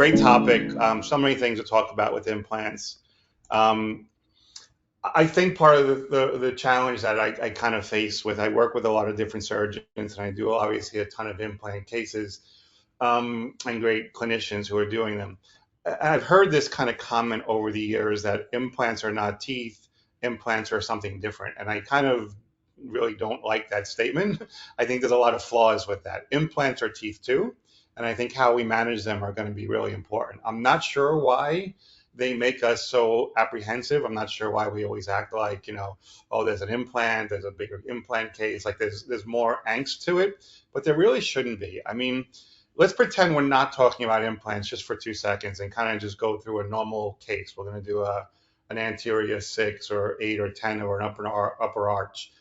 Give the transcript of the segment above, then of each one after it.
great topic. So many things to talk about with implants. Um, I think part of the challenge that I kind of face with, I work with a lot of different surgeons and I do obviously a ton of implant cases and great clinicians who are doing them. And I've heard this kind of comment over the years that implants are not teeth, implants are something different. And I kind of really don't like that statement. I think there's a lot of flaws with that. Implants are teeth too. And I think how we manage them are going to be really important. I'm not sure why they make us so apprehensive. I'm not sure why we always act like, oh, there's an implant, there's a bigger implant case, like there's more angst to it, but there really shouldn't be. I mean, let's pretend we're not talking about implants just for 2 seconds and kind of just go through a normal case. We're going to do an anterior 6 or 8 or 10 or an upper arch.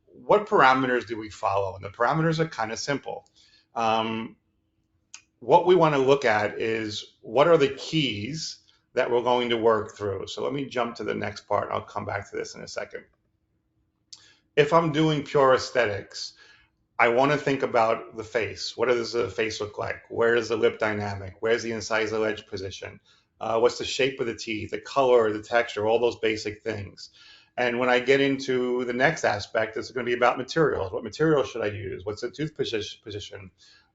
What parameters do we follow? And the parameters are kind of simple. Um, what we want to look at is what are the keys that we're going to work through. So let me jump to the next part. I'll come back to this in a second. If I'm doing pure aesthetics, I want to think about the face. What does the face look like? Where is the lip dynamic? Where's the incisal edge position? What's the shape of the teeth, the color, the texture, all those basic things. And when I get into the next aspect, it's going to be about materials. What material should I use? What's the tooth position?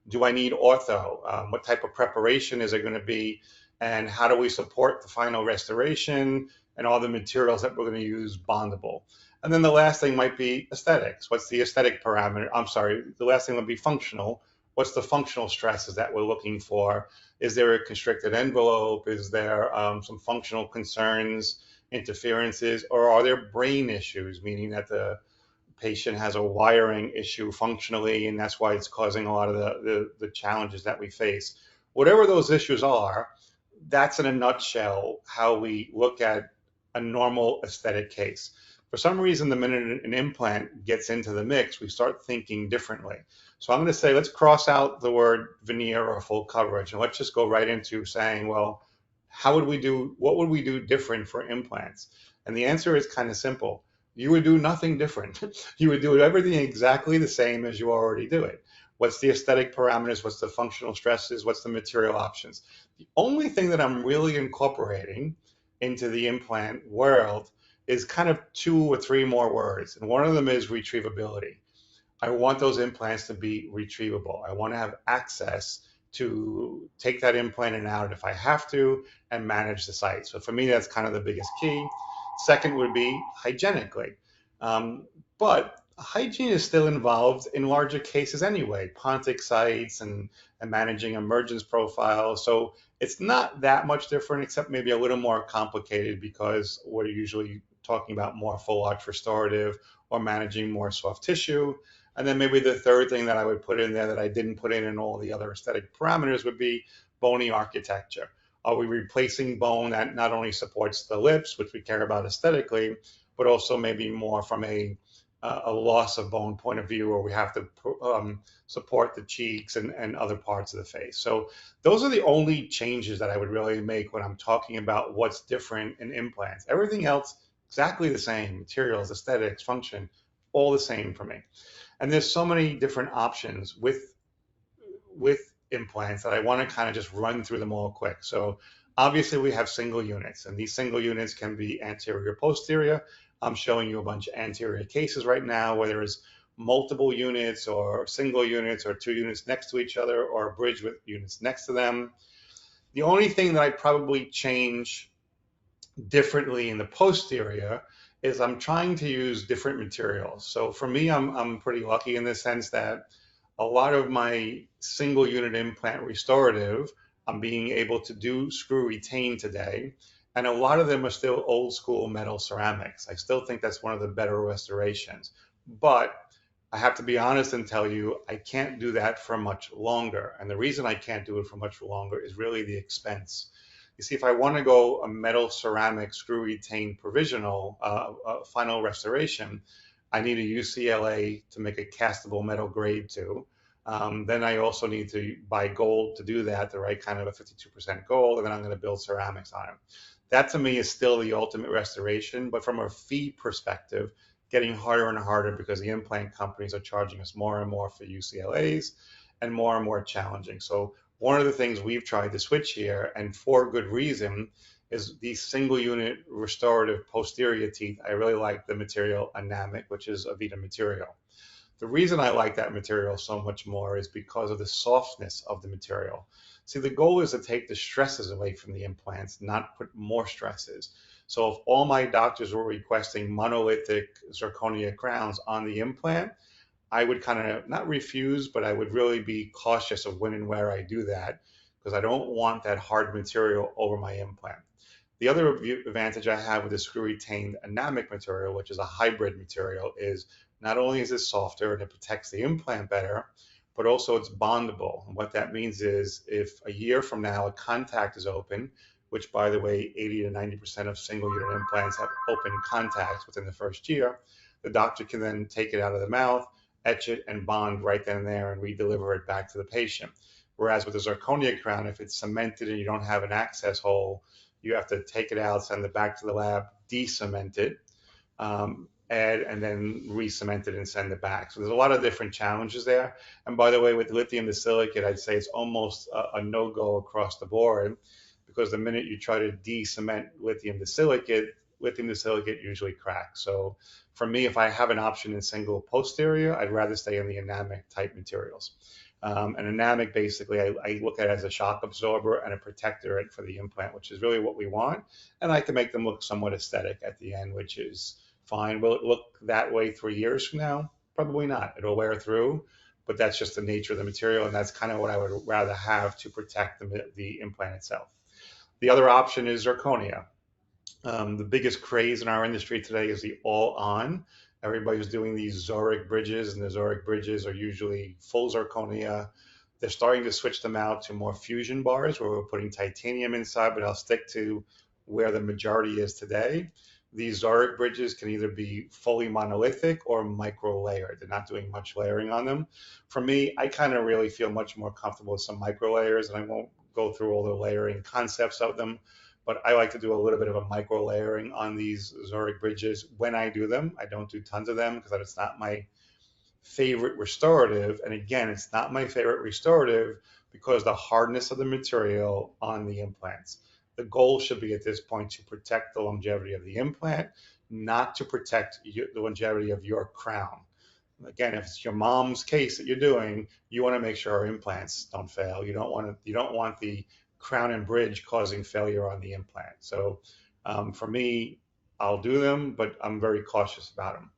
Do I need ortho? What type of preparation is it going to be? And how do we support the final restoration and all the materials that we're going to use bondable? And then the last thing might be aesthetics. What's the aesthetic parameter? I'm sorry, the last thing would be functional. What's the functional stresses that we're looking for? Is there a constricted envelope? Is there some functional concerns, interferences, or are there brain issues, meaning that the patient has a wiring issue functionally, and that's why it's causing a lot of the challenges that we face? Whatever those issues are, that's in a nutshell how we look at a normal aesthetic case. For some reason, the minute an implant gets into the mix, we start thinking differently. So I'm going to say, let's cross out the word veneer or full coverage, and let's just go right into saying, well, what would we do different for implants? And the answer is kind of simple. You would do nothing different. You would do everything exactly the same as you already do it. What's the aesthetic parameters? What's the functional stresses? What's the material options? The only thing that I'm really incorporating into the implant world is kind of 2 or 3 more words. And one of them is retrievability. I want those implants to be retrievable. I want to have access to take that implant in and out if I have to and manage the site. So for me, that's kind of the biggest key. Second would be hygienically. But hygiene is still involved in larger cases anyway, pontic sites and managing emergence profiles. So it's not that much different, except maybe a little more complicated because we're usually talking about more full arch restorative or managing more soft tissue. And then maybe the third thing that I would put in there that I didn't put in all the other aesthetic parameters would be bony architecture. Are we replacing bone that not only supports the lips, which we care about aesthetically, but also maybe more from a loss of bone point of view, where we have to support the cheeks and other parts of the face. So those are the only changes that I would really make when I'm talking about what's different in implants. Everything else, exactly the same. Materials, aesthetics, function, all the same for me. And there's so many different options with implants that I want to kind of just run through them all quick. So obviously we have single units, and these single units can be anterior, posterior. I'm showing you a bunch of anterior cases right now where there's multiple units or single units or 2 units next to each other or a bridge with units next to them. The only thing that I probably change differently in the posterior is I'm trying to use different materials. So for me, I'm pretty lucky in the sense that a lot of my single unit implant restorative, I'm being able to do screw retain today. And a lot of them are still old school metal ceramics. I still think that's one of the better restorations. But I have to be honest and tell you, I can't do that for much longer. And the reason I can't do it for much longer is really the expense. You see, if I want to go a metal ceramic screw retain provisional final restoration, I need a UCLA to make a castable metal grade 2. Then I also need to buy gold to do that, the right kind of a 52% gold, and then I'm going to build ceramics on it. That to me is still the ultimate restoration, but from a fee perspective, getting harder and harder because the implant companies are charging us more and more for UCLAs and more challenging. So One of the things we've tried to switch here, and for good reason, is these single unit restorative posterior teeth. I really like the material Anamic, which is a VITA material. The reason I like that material so much more is because of the softness of the material. See, the goal is to take the stresses away from the implants, not put more stresses. So if all my doctors were requesting monolithic zirconia crowns on the implant, I would kind of not refuse, but I would really be cautious of when and where I do that because I don't want that hard material over my implant. The other advantage I have with the screw retained Anamic material, which is a hybrid material, is not only is it softer and it protects the implant better, but also it's bondable. And what that means is if a year from now a contact is open, which by the way, 80 to 90% of single unit implants have open contacts within the first year, the doctor can then take it out of the mouth, etch it, and bond right then and there and redeliver it back to the patient. Whereas with the zirconia crown, if it's cemented and you don't have an access hole, you have to take it out, send it back to the lab, de-cement it, add, and then re-cement it and send it back. So there's a lot of different challenges there. And by the way, with lithium disilicate, I'd say it's almost a no-go across the board because the minute you try to de-cement lithium disilicate usually cracks. So for me, if I have an option in single posterior, I'd rather stay in the Anamic type materials. An Anamic, basically, I look at it as a shock absorber and a protector for the implant, which is really what we want. And I can make them look somewhat aesthetic at the end, which is fine. Will it look that way 3 years from now? Probably not. It'll wear through, but that's just the nature of the material, and that's kind of what I would rather have to protect the implant itself. The other option is zirconia. The biggest craze in our industry today is the all-on. Everybody's doing these Zoric bridges, and the Zoric bridges are usually full zirconia. They're starting to switch them out to more fusion bars where we're putting titanium inside, but I'll stick to where the majority is today. These Zoric bridges can either be fully monolithic or micro-layered. They're not doing much layering on them. For me, I kind of really feel much more comfortable with some micro-layers, and I won't go through all the layering concepts of them, but I like to do a little bit of a micro layering on these Zoric bridges when I do them. I don't do tons of them because it's not my favorite restorative. And again, it's not my favorite restorative because the hardness of the material on the implants. The goal should be at this point to protect the longevity of the implant, not to protect the longevity of your crown. Again, if it's your mom's case that you're doing, you want to make sure our implants don't fail. You don't want the crown and bridge causing failure on the implant. So for me, I'll do them, but I'm very cautious about them.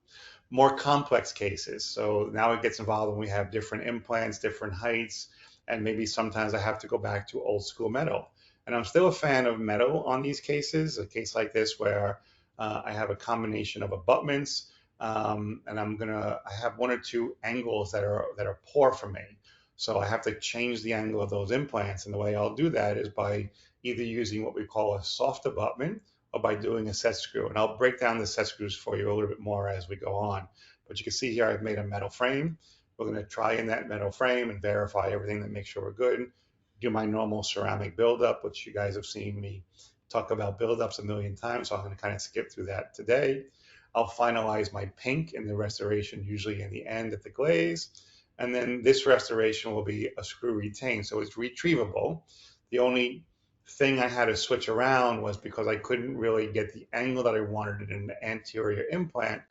More complex cases. So now it gets involved when we have different implants, different heights, and maybe sometimes I have to go back to old school metal. And I'm still a fan of metal on these cases. A case like this where I have a combination of abutments, and I have one or two angles that are poor for me. So I have to change the angle of those implants. And the way I'll do that is by either using what we call a soft abutment or by doing a set screw. And I'll break down the set screws for you a little bit more as we go on. But you can see here I've made a metal frame. We're going to try in that metal frame and verify everything to make sure we're good. Do my normal ceramic buildup, which you guys have seen me talk about buildups a million times. So I'm going to kind of skip through that today. I'll finalize my pink in the restoration, usually in the end at the glaze. And then this restoration will be a screw retained, so it's retrievable. The only thing I had to switch around was because I couldn't really get the angle that I wanted in the anterior implant.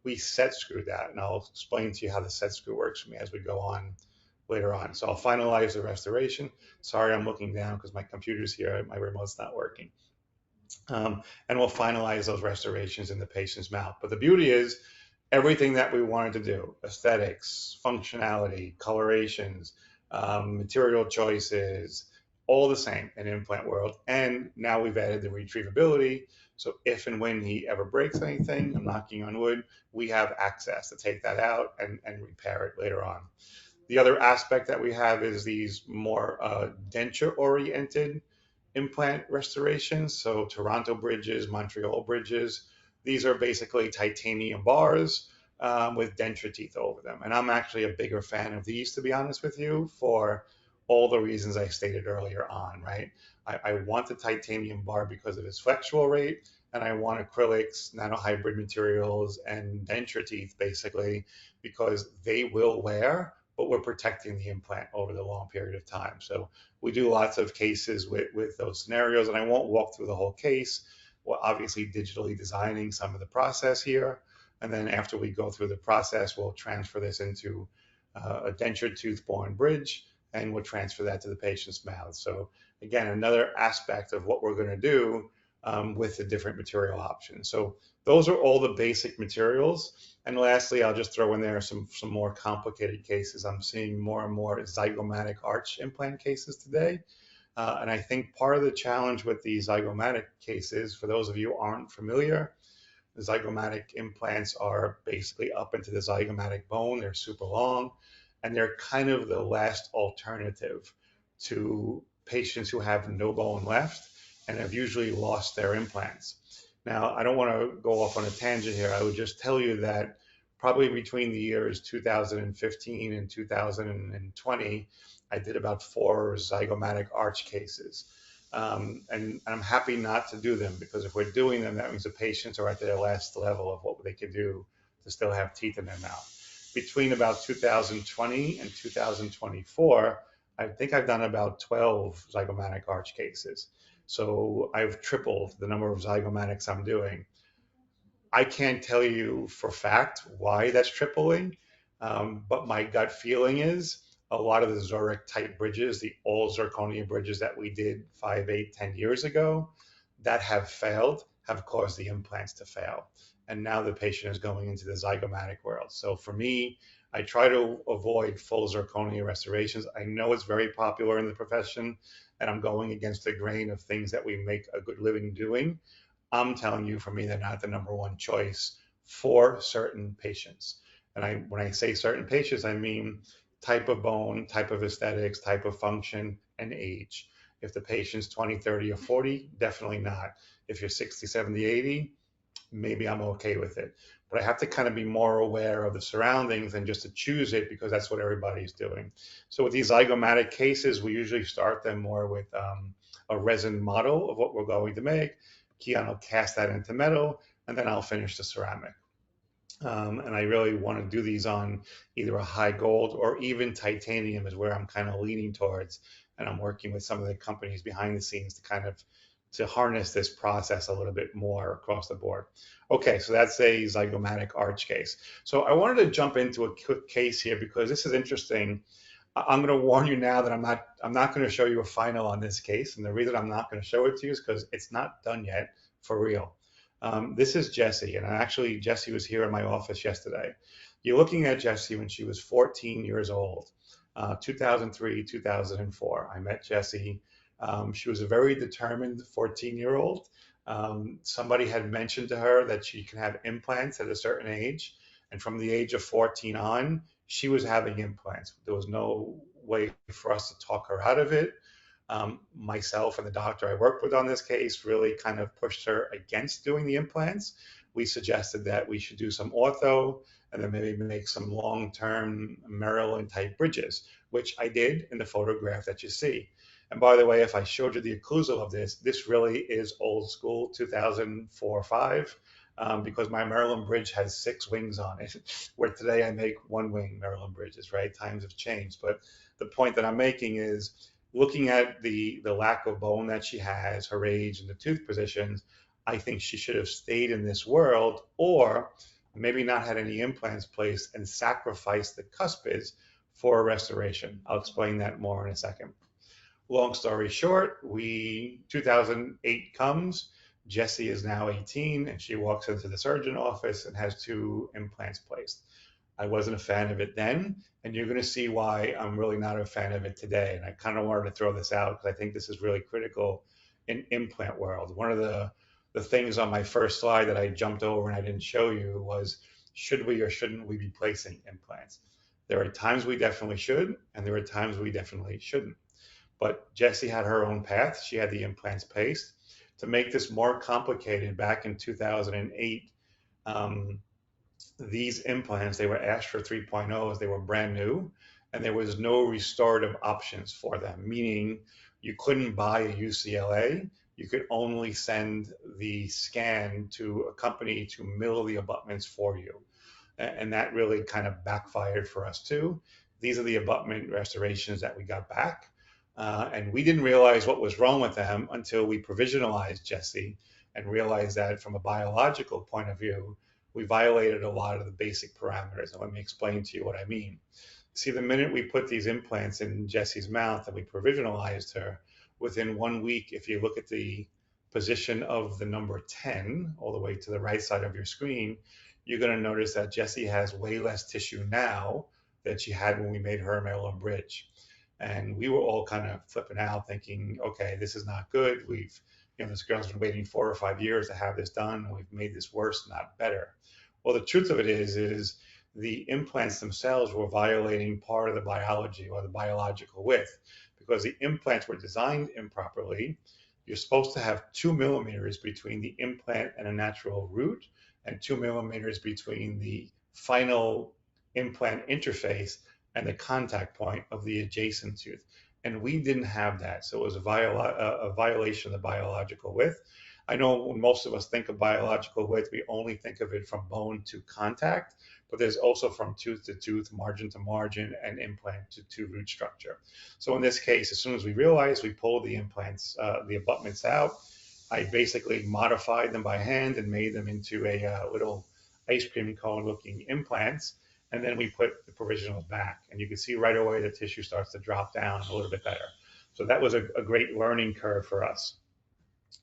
We set screwed that, and I'll explain to you how the set screw works for me as we go on later on. So I'll finalize the restoration. Sorry, I'm looking down because my computer's here, my remote's not working. And we'll finalize those restorations in the patient's mouth. But the beauty is, everything that we wanted to do, aesthetics, functionality, colorations, material choices, all the same in implant world. And now we've added the retrievability. So if and when he ever breaks anything, I'm knocking on wood, we have access to take that out and repair it later on. The other aspect that we have is these more denture-oriented implant restorations. So Toronto bridges, Montreal bridges. These are basically titanium bars with denture teeth over them. And I'm actually a bigger fan of these, to be honest with you, for all the reasons I stated earlier on, right? I want the titanium bar because of its flexural rate, and I want acrylics, nanohybrid materials, and denture teeth, basically, because they will wear, but we're protecting the implant over the long period of time. So we do lots of cases with those scenarios, and I won't walk through the whole case. We're obviously digitally designing some of the process here. And then after we go through the process, we'll transfer this into a denture tooth-borne bridge, and we'll transfer that to the patient's mouth. So again, another aspect of what we're going to do with the different material options. So those are all the basic materials. And lastly, I'll just throw in there some more complicated cases. I'm seeing more and more zygomatic arch implant cases today. And I think part of the challenge with the zygomatic cases, for those of you who aren't familiar, the zygomatic implants are basically up into the zygomatic bone. They're super long, and they're kind of the last alternative to patients who have no bone left and have usually lost their implants. Now, I don't want to go off on a tangent here. I would just tell you that probably between the years 2015 and 2020, I did about 4 zygomatic arch cases. And I'm happy not to do them, because if we're doing them, that means the patients are at their last level of what they could do to still have teeth in their mouth. Between about 2020 and 2024, I think I've done about 12 zygomatic arch cases. So I've tripled the number of zygomatics I'm doing. I can't tell you for fact why that's tripling, but my gut feeling is a lot of the Zurich type bridges, the all zirconia bridges that we did 5, 8, 10 years ago that have failed, have caused the implants to fail. And now the patient is going into the zygomatic world. So for me, I try to avoid full zirconia restorations. I know it's very popular in the profession, and I'm going against the grain of things that we make a good living doing. I'm telling you, for me, they're not the number one choice for certain patients. And when I say certain patients, I mean type of bone, type of aesthetics, type of function, and age. If the patient's 20, 30, or 40, definitely not. If you're 60, 70, 80, maybe I'm okay with it. But I have to kind of be more aware of the surroundings than just to choose it because that's what everybody's doing. So with these zygomatic cases, we usually start them more with a resin model of what we're going to make. Keon will cast that into metal, and then I'll finish the ceramic. And I really want to do these on either a high gold or even titanium is where I'm kind of leaning towards. And I'm working with some of the companies behind the scenes to kind of to harness this process a little bit more across the board. Okay, so that's a zygomatic arch case. So I wanted to jump into a quick case here because this is interesting. I'm going to warn you now that I'm not going to show you a final on this case, and the reason I'm not going to show it to you is because it's not done yet for real. This is Jessie, and actually Jessie was here in my office yesterday. You're looking at Jessie when she was 14 years old, 2003, 2004. I met Jessie. She was a very determined 14-year-old. Somebody had mentioned to her that she can have implants at a certain age, and from the age of 14 on, she was having implants. There was no way for us to talk her out of it. Myself and the doctor I worked with on this case really kind of pushed her against doing the implants. We suggested that we should do some ortho and then maybe make some long-term Maryland type bridges, which I did in the photograph that you see. And by the way, if I showed you the occlusal of this really is old school 2004 or 5. Because my Maryland bridge has 6 wings on it, where today I make 1 wing Maryland bridges, right? Times have changed. But the point that I'm making is looking at the lack of bone that she has, her age, and the tooth positions, I think she should have stayed in this world or maybe not had any implants placed and sacrificed the cuspids for a restoration. I'll explain that more in a second. Long story short, 2008 comes. Jessie is now 18 and she walks into the surgeon office and has 2 implants placed. I wasn't a fan of it then, and you're going to see why I'm really not a fan of it today. And I kind of wanted to throw this out because I think this is really critical in implant world. One of the things on my first slide that I jumped over and I didn't show you was, should we or shouldn't we be placing implants? There are times we definitely should, and there are times we definitely shouldn't. But Jessie had her own path. She had the implants placed. To make this more complicated, back in 2008, these implants, they were Astra 3.0s, they were brand new, and there was no restorative options for them, meaning you couldn't buy a UCLA, you could only send the scan to a company to mill the abutments for you. And that really kind of backfired for us too. these are the abutment restorations that we got back. And we didn't realize what was wrong with them until we provisionalized Jessie and realized that from a biological point of view, we violated a lot of the basic parameters. And let me explain to you what I mean. See, the minute we put these implants in Jessie's mouth and we provisionalized her, within 1 week, if you look at the position of the number 10 all the way to the right side of your screen, you're going to notice that Jessie has way less tissue now than she had when we made her malleolar bridge. And we were all kind of flipping out thinking, okay, this is not good. This girl's been waiting 4 or 5 years to have this done. And we've made this worse, not better. Well, the truth of it is the implants themselves were violating part of the biology or the biological width because the implants were designed improperly. You're supposed to have 2 millimeters between the implant and a natural root and 2 millimeters between the final implant interface and the contact point of the adjacent tooth. And we didn't have that. So it was a violation of the biological width. I know when most of us think of biological width, we only think of it from bone to contact, but there's also from tooth to tooth, margin to margin, and implant to root structure. So in this case, as soon as we realized, we pulled the implants, the abutments out. I basically modified them by hand and made them into a little ice cream cone looking implants. And then we put the provisionals back. And you can see right away the tissue starts to drop down a little bit better. So that was a great learning curve for us.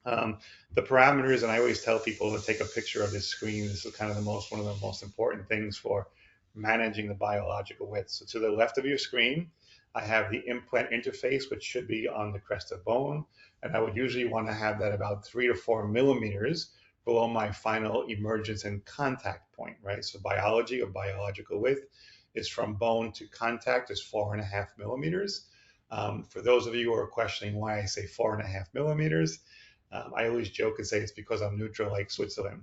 The parameters, and I always tell people to take a picture of this screen. This is kind of one of the most important things for managing the biological width. So to the left of your screen, I have the implant interface, which should be on the crest of bone. And I would usually want to have that about 3 to 4 millimeters below my final emergence and contact point, right? So biology or biological width is from bone to contact is 4.5 millimeters. For those of you who are questioning why I say 4.5 millimeters, I always joke and say it's because I'm neutral like Switzerland.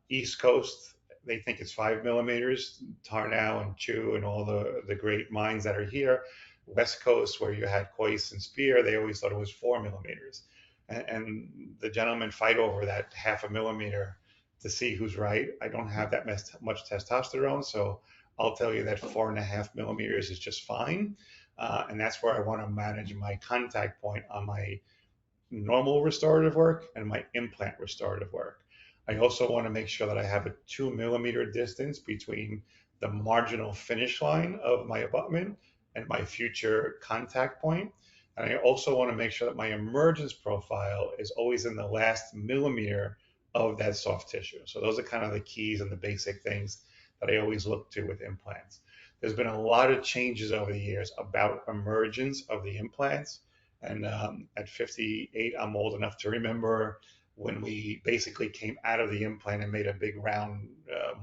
East Coast, they think it's 5 millimeters. Tarnow and Chu and all the great minds that are here. West Coast, where you had Coyce and Spear, they always thought it was 4 millimeters. And the gentlemen fight over that 0.5 millimeter to see who's right. I don't have that much testosterone, so I'll tell you that 4.5 millimeters is just fine. And that's where I want to manage my contact point on my normal restorative work and my implant restorative work. I also want to make sure that I have a 2 millimeter distance between the marginal finish line of my abutment and my future contact point. And I also want to make sure that my emergence profile is always in the last millimeter of that soft tissue. So those are kind of the keys and the basic things that I always look to with implants. There's been a lot of changes over the years about emergence of the implants. And at 58, I'm old enough to remember when we basically came out of the implant and made a big round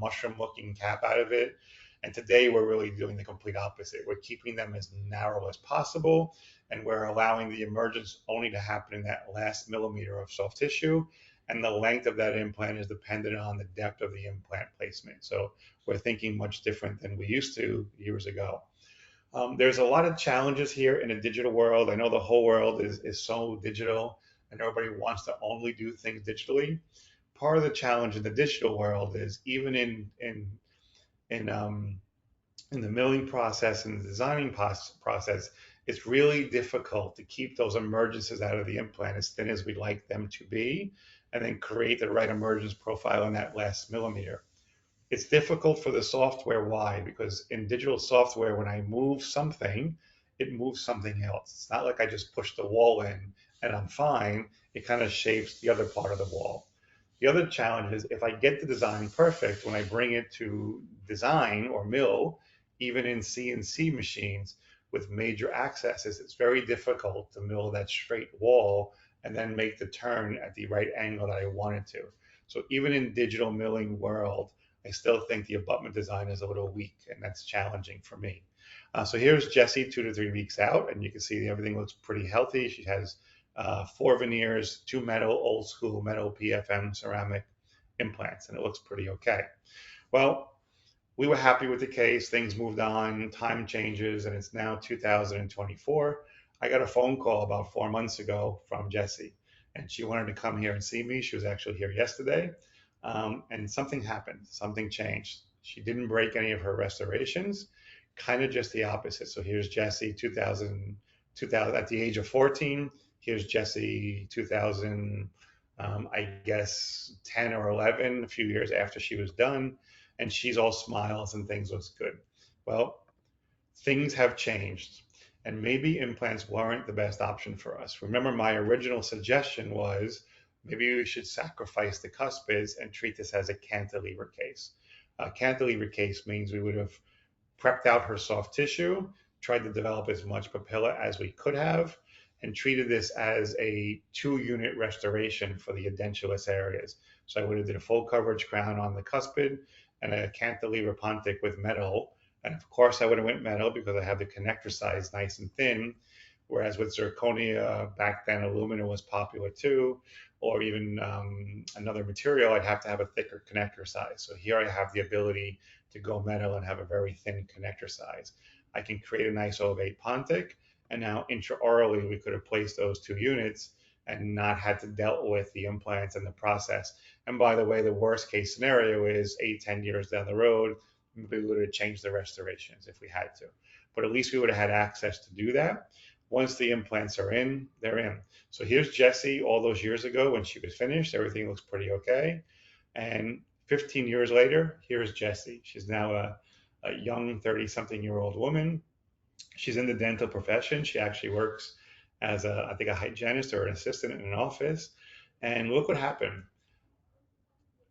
mushroom-looking cap out of it. And today we're really doing the complete opposite. We're keeping them as narrow as possible, and we're allowing the emergence only to happen in that last millimeter of soft tissue. And the length of that implant is dependent on the depth of the implant placement. So we're thinking much different than we used to years ago. There's a lot of challenges here in a digital world. I know the whole world is so digital and everybody wants to only do things digitally. Part of the challenge in the digital world is even in the milling process and the designing process, it's really difficult to keep those emergences out of the implant as thin as we'd like them to be, and then create the right emergence profile in that last millimeter. It's difficult for the software. Why? Because in digital software, when I move something, it moves something else. It's not like I just push the wall in and I'm fine. It kind of shapes the other part of the wall. The other challenge is if I get the design perfect, when I bring it to design or mill, even in CNC machines with major accesses, it's very difficult to mill that straight wall and then make the turn at the right angle that I want it to. So even in digital milling world, I still think the abutment design is a little weak, and that's challenging for me. So here's Jessie 2 to 3 weeks out, and you can see everything looks pretty healthy. She has 4 veneers, 2 metal, old school metal PFM ceramic implants, and it looks pretty okay. Well, we were happy with the case. Things moved on, time changes, and it's now 2024. I got a phone call about 4 months ago from Jessie, and she wanted to come here and see me. She was actually here yesterday. And something happened, something changed. She didn't break any of her restorations. kind of just the opposite. So here's Jesse 2000 at the age of 14. Here's Jesse 2000, I guess 10 or 11, a few years after she was done, and she's all smiles and things looks good. Well, things have changed, and maybe implants weren't the best option for us. Remember, my original suggestion was maybe we should sacrifice the cuspids and treat this as a cantilever case. A cantilever case means we would have prepped out her soft tissue, tried to develop as much papilla as we could have, and treated this as a 2-unit restoration for the edentulous areas. So I would have did a full coverage crown on the cuspid and a cantilever pontic with metal. And of course I would have went metal because I have the connector size nice and thin. Whereas with zirconia, back then aluminum was popular too, or even another material, I'd have to have a thicker connector size. So here I have the ability to go metal and have a very thin connector size. I can create a nice ovate pontic, and now intraorally we could have placed those 2 units and not had to deal with the implants and the process. And by the way, the worst case scenario is 8-10 years down the road, we would have changed the restorations if we had to. But at least we would have had access to do that. Once the implants are in, they're in. So here's Jessie all those years ago when she was finished. Everything looks pretty okay. And 15 years later, here's Jessie. She's now a young 30-something-year-old woman. She's in the dental profession. She actually works as I think a hygienist or an assistant in an office. And look what happened.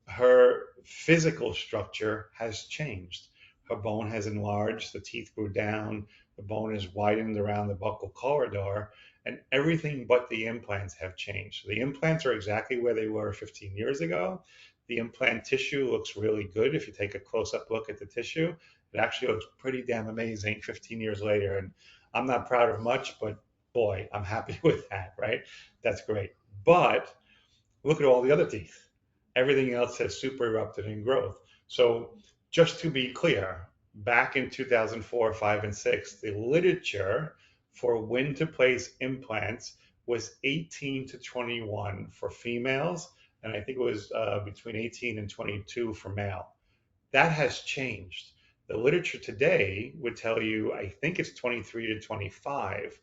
Her physical structure has changed. Her bone has enlarged, the teeth grew down, the bone is widened around the buccal corridor, and everything but the implants have changed. The implants are exactly where they were 15 years ago. The implant tissue looks really good. If you take a close-up look at the tissue, it actually looks pretty damn amazing 15 years later. And I'm not proud of much, but boy, I'm happy with that, right? That's great. But look at all the other teeth. Everything else has super erupted in growth. So just to be clear, back in 2004, 5, and 6, the literature for when to place implants was 18 to 21 for females, and I think it was between 18 and 22 for male. That has changed. The literature today would tell you, I think it's 23 to 25,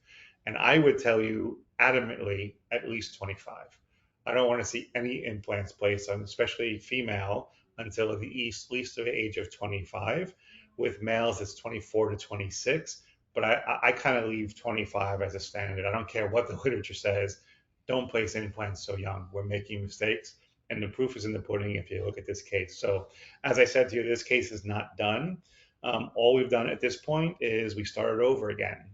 and I would tell you adamantly at least 25. I don't want to see any implants placed on, especially female, until at least the age of 25. With males, it's 24 to 26. But I kind of leave 25 as a standard. I don't care what the literature says. Don't place implants so young. We're making mistakes. And the proof is in the pudding if you look at this case. So as I said to you, this case is not done. All we've done at this point is we started over again.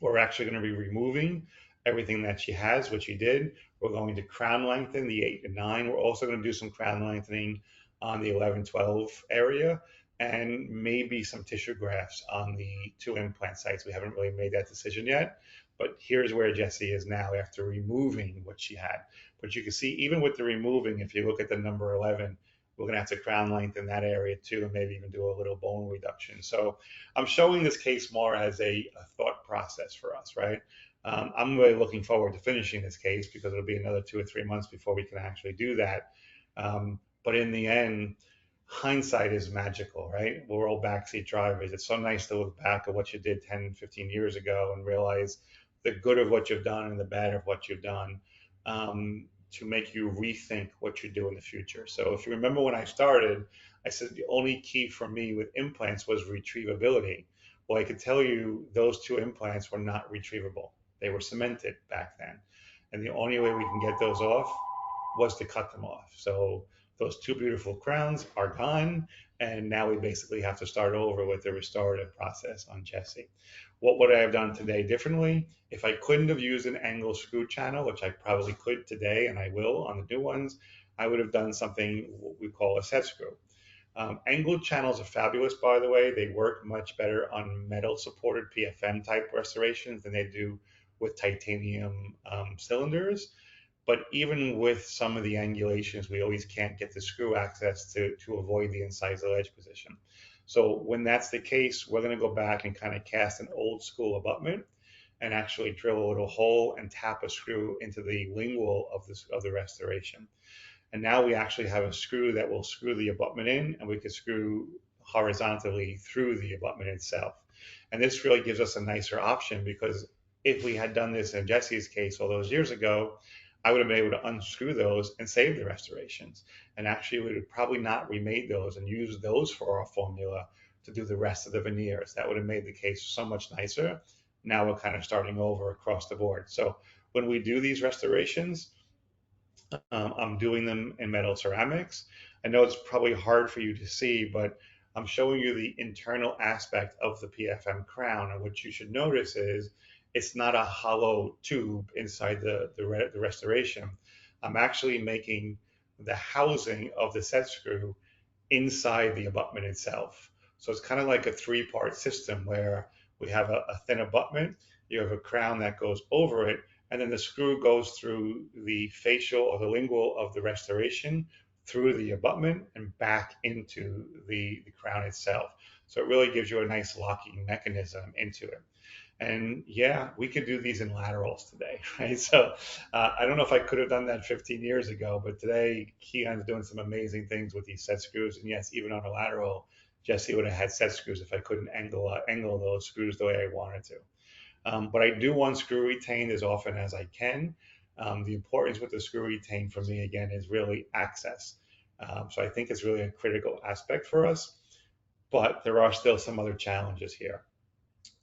We're actually going to be removing everything that she has, which she did. We're going to crown lengthen the 8 and 9. We're also going to do some crown lengthening on the 11, 12 area, and maybe some tissue grafts on the 2 implant sites. We haven't really made that decision yet, but here's where Jessie is now after removing what she had. But you can see, even with the removing, if you look at the number 11, we're going to have to crown lengthen that area too, and maybe even do a little bone reduction. So I'm showing this case more as a thought process for us, right? I'm really looking forward to finishing this case because it'll be another 2 or 3 months before we can actually do that. But in the end, hindsight is magical, right? We're all backseat drivers. It's so nice to look back at what you did 10, 15 years ago and realize the good of what you've done and the bad of what you've done, to make you rethink what you do in the future. So if you remember when I started, I said the only key for me with implants was retrievability. Well, I could tell you those 2 implants were not retrievable. They were cemented back then. And the only way we can get those off was to cut them off. So those 2 beautiful crowns are gone, and now we basically have to start over with the restorative process on Jessie. What would I have done today differently? If I couldn't have used an angle screw channel, which I probably could today, and I will on the new ones, I would have done something what we call a set screw. Angled channels are fabulous, by the way. They work much better on metal-supported PFM type restorations than they do with titanium cylinders. But even with some of the angulations, we always can't get the screw access to avoid the incisal edge position. So when that's the case, we're going to go back and kind of cast an old school abutment and actually drill a little hole and tap a screw into the lingual of the restoration. And now we actually have a screw that will screw the abutment in, and we can screw horizontally through the abutment itself. And this really gives us a nicer option, because if we had done this in Jesse's case all those years ago, I would have been able to unscrew those and save the restorations. And actually, we would have probably not remade those and used those for our formula to do the rest of the veneers. That would have made the case so much nicer. Now we're kind of starting over across the board. So when we do these restorations, I'm doing them in metal ceramics. I know it's probably hard for you to see, but I'm showing you the internal aspect of the PFM crown. And what you should notice is it's not a hollow tube inside the restoration. I'm actually making the housing of the set screw inside the abutment itself. So it's kind of like a three-part system where we have a thin abutment, you have a crown that goes over it, and then the screw goes through the facial or the lingual of the restoration, through the abutment and back into the crown itself. So it really gives you a nice locking mechanism into it. And yeah, we could do these in laterals today, right? So I don't know if I could have done that 15 years ago, but today Keon's doing some amazing things with these set screws. And yes, even on a lateral, Jesse would have had set screws if I couldn't angle those screws the way I wanted to. But I do want screw retain as often as I can. The importance with the screw retain for me, again, is really access. So I think it's really a critical aspect for us, but there are still some other challenges here.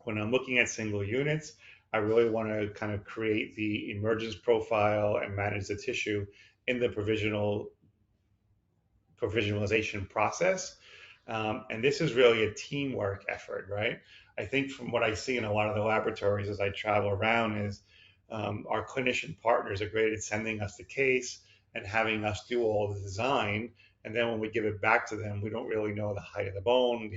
When I'm looking at single units, I really want to kind of create the emergence profile and manage the tissue in the provisionalization process. And this is really a teamwork effort, right? I think from what I see in a lot of the laboratories as I travel around is our clinician partners are great at sending us the case and having us do all the design. And then when we give it back to them, we don't really know the height of the bone, we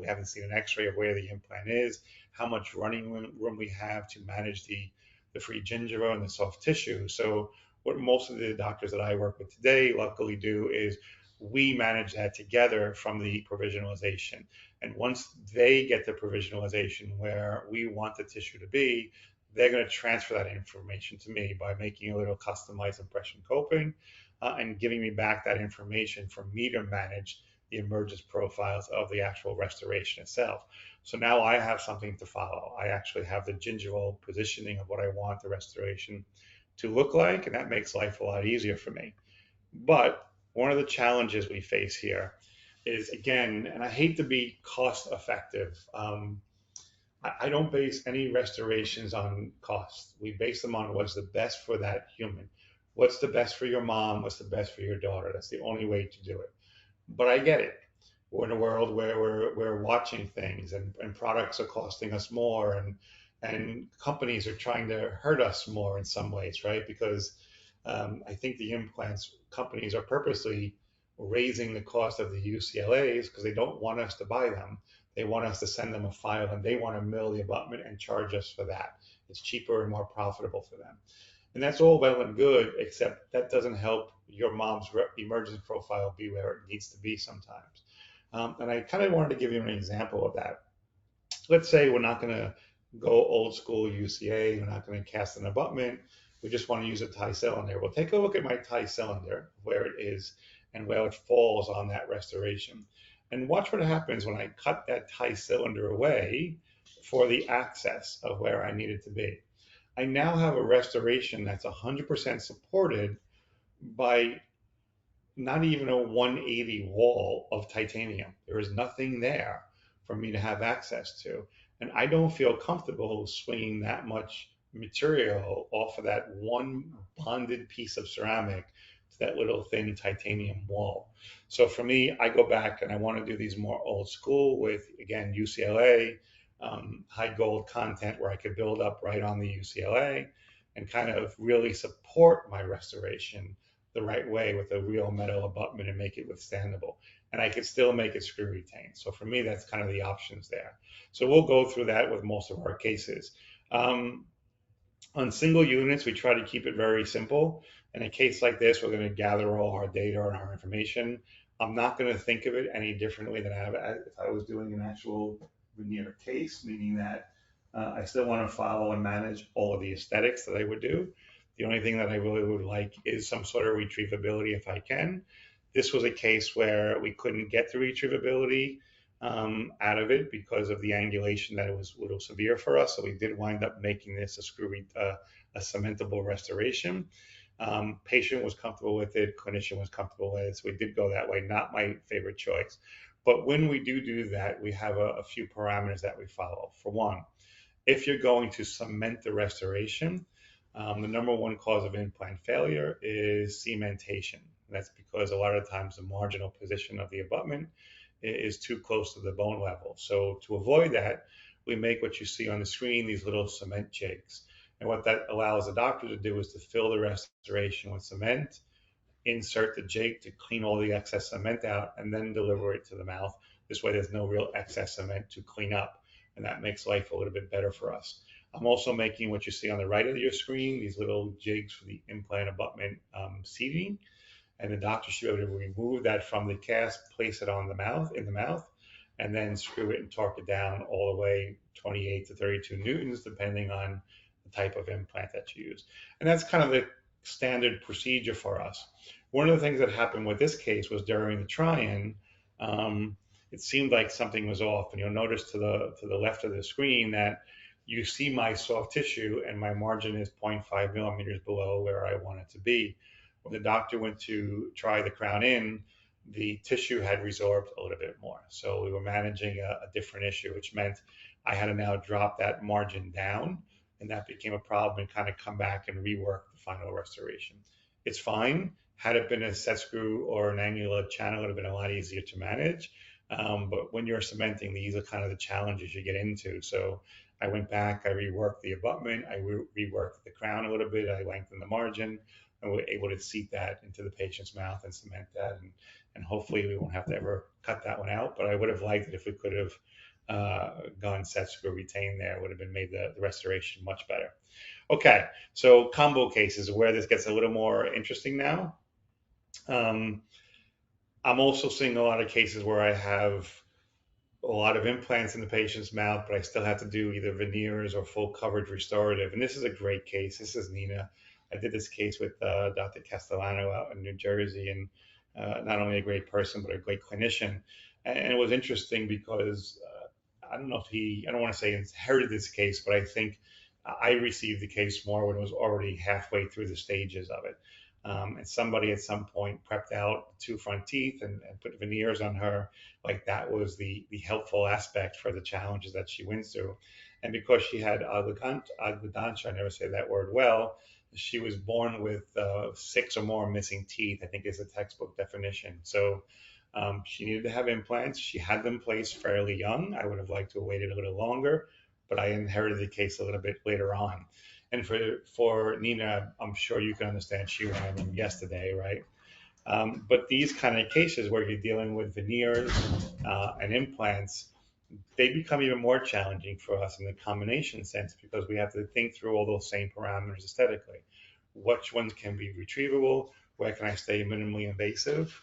haven't seen an x-ray of where the implant is, how much running room we have to manage the free gingiva and the soft tissue. So what most of the doctors that I work with today luckily do is we manage that together from the provisionalization. And once they get the provisionalization where we want the tissue to be, they're going to transfer that information to me by making a little customized impression coping and giving me back that information for me to manage the emergence profiles of the actual restoration itself. So now I have something to follow. I actually have the gingival positioning of what I want the restoration to look like, and that makes life a lot easier for me. But one of the challenges we face here is, again, and I hate to be cost effective. I don't base any restorations on cost. We base them on what's the best for that human. What's the best for your mom? What's the best for your daughter? That's the only way to do it. But I get it. We're in a world where we're watching things, and products are costing us more, and companies are trying to hurt us more in some ways, right? Because I think the implants companies are purposely raising the cost of the UCLAs because they don't want us to buy them. They want us to send them a file, and they want to mill the abutment and charge us for that. It's cheaper and more profitable for them. And that's all well and good, except that doesn't help your mom's emergence profile be where it needs to be sometimes. And I kind of wanted to give you an example of that. Let's say we're not going to go old school UCA, we're not going to cast an abutment, we just want to use a tie cylinder. Well, take a look at my tie cylinder, where it is and where it falls on that restoration. And watch what happens when I cut that tie cylinder away for the access of where I need it to be. I now have a restoration that's 100% supported by not even a 180 wall of titanium. There is nothing there for me to have access to. And I don't feel comfortable swinging that much material off of that one bonded piece of ceramic to that little thin titanium wall. So for me, I go back and I want to do these more old school with, again, UCLA, high gold content where I could build up right on the UCLA and kind of really support my restoration the right way with a real metal abutment and make it withstandable. And I could still make it screw retained. So for me, that's kind of the options there. So we'll go through that with most of our cases. On single units, we try to keep it very simple. In a case like this, we're going to gather all our data and our information. I'm not going to think of it any differently than if I was doing an actual veneer case, meaning that I still want to follow and manage all of the aesthetics that I would do. The only thing that I really would like is some sort of retrievability if I can. This was a case where we couldn't get the retrievability. out of it because of the angulation that it was a little severe for us. So we did wind up making this a cementable restoration. Patient was comfortable with it, clinician was comfortable with it, so we did go that way. Not my favorite choice. But when we do that, we have a few parameters that we follow. For one, if you're going to cement the restoration, the number one cause of implant failure is cementation. That's because a lot of times the marginal position of the abutment is too close to the bone level. So to avoid that, we make what you see on the screen, these little cement jigs. And what that allows the doctor to do is to fill the restoration with cement, insert the jig to clean all the excess cement out, and then deliver it to the mouth. This way there's no real excess cement to clean up, and that makes life a little bit better for us. I'm also making what you see on the right of your screen, these little jigs for the implant abutment seating, and the doctor should be able to remove that from the cast, place it on the mouth, and then screw it and torque it down all the way 28 to 32 newtons, depending on the type of implant that you use. And that's kind of the standard procedure for us. One of the things that happened with this case was during the try-in, it seemed like something was off. And you'll notice to the left of the screen that you see my soft tissue and my margin is 0.5 millimeters below where I want it to be. When the doctor went to try the crown in, the tissue had resorbed a little bit more. So we were managing a different issue, which meant I had to now drop that margin down, and that became a problem and kind of come back and rework the final restoration. It's fine. Had it been a set screw or an angular channel, it would have been a lot easier to manage. But when you're cementing, these are kind of the challenges you get into. So I went back, I reworked the abutment, I reworked the crown a little bit, I lengthened the margin, and we're able to seat that into the patient's mouth and cement that. And hopefully we won't have to ever cut that one out. But I would have liked it if we could have gone set screw retain there. It would have been made the restoration much better. Okay, so combo cases where this gets a little more interesting now. I'm also seeing a lot of cases where I have a lot of implants in the patient's mouth, but I still have to do either veneers or full coverage restorative. And this is a great case. This is Nina. I did this case with Dr. Castellano out in New Jersey, and not only a great person, but a great clinician. And it was interesting because I don't know if I don't want to say inherited this case, but I think I received the case more when it was already halfway through the stages of it. And somebody at some point prepped out 2 front teeth and put veneers on her. Like that was the helpful aspect for the challenges that she went through. And because she had oglodontia, I never say that word well, she was born with 6 or more missing teeth, I think is the textbook definition. So she needed to have implants. She had them placed fairly young. I would have liked to have waited a little longer, but I inherited the case a little bit later on. And for Nina, I'm sure you can understand she wanted them yesterday, right? But these kind of cases where you're dealing with veneers and implants, they become even more challenging for us in the combination sense because we have to think through all those same parameters aesthetically. Which ones can be retrievable? Where can I stay minimally invasive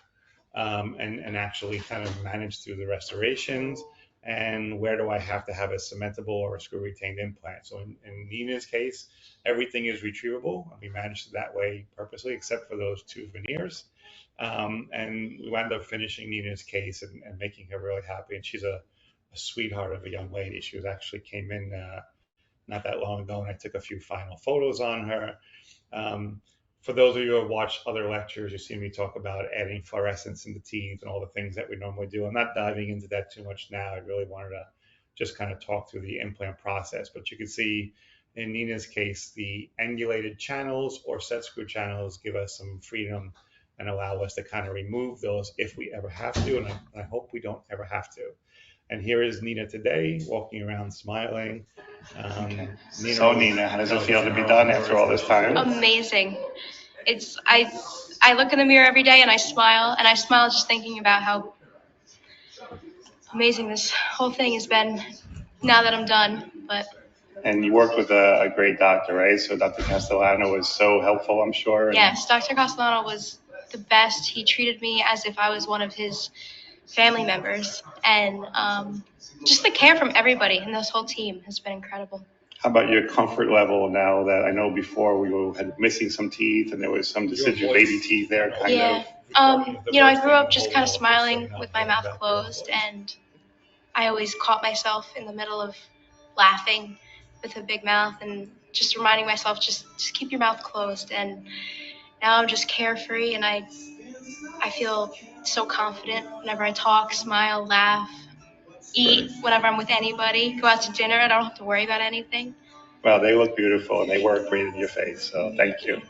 and actually kind of manage through the restorations? And where do I have to have a cementable or a screw retained implant? So in Nina's case, everything is retrievable. We managed it that way purposely, except for those 2 veneers. And we wound up finishing Nina's case and making her really happy. And she's a sweetheart of a young lady. She was actually came in not that long ago, and I took a few final photos on her. For those of you who have watched other lectures, you've seen me talk about adding fluorescence in the teeth and all the things that we normally do. I'm not diving into that too much now. I really wanted to just kind of talk through the implant process. But you can see in Nina's case, the angulated channels or set screw channels give us some freedom and allow us to kind of remove those if we ever have to. And I hope we don't ever have to. And here is Nina today, walking around smiling. Okay. Nina, how does it feel to be done after all this time? Amazing. I look in the mirror every day and I smile just thinking about how amazing this whole thing has been now that I'm done. And you worked with a great doctor, right? So Dr. Castellano was so helpful, I'm sure. Yes, Dr. Castellano was the best. He treated me as if I was one of his family members, and just the care from everybody and this whole team has been incredible. How about your comfort level now that I know before we had missing some teeth and there was some deciduous baby teeth there? I grew up just kind of smiling with my mouth closed, and I always caught myself in the middle of laughing with a big mouth and just reminding myself, just keep your mouth closed. And now I'm just carefree, and I feel so confident whenever I talk, smile, laugh, eat, whenever I'm with anybody, go out to dinner. I don't have to worry about anything. Well, they look beautiful and they work great in your face. So thank you.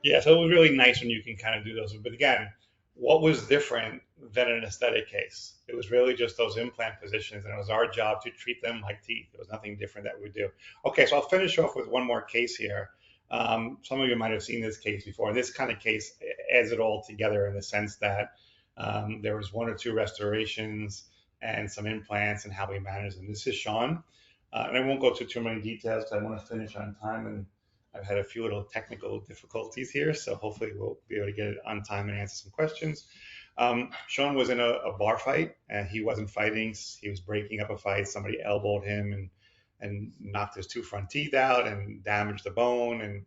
Yeah, so it was really nice when you can kind of do those. But again, what was different than an aesthetic case? It was really just those implant positions, and it was our job to treat them like teeth. There was nothing different that we do. Okay, so I'll finish off with one more case here. Some of you might have seen this case before. This kind of case adds it all together in the sense that there was one or two restorations and some implants and how we manage them. This is Sean, and I won't go through too many details because I want to finish on time, and I've had a few little technical difficulties here, so hopefully we'll be able to get it on time and answer some questions. Sean was in a bar fight, and he wasn't fighting. He was breaking up a fight. Somebody elbowed him and knocked his two front teeth out and damaged the bone, and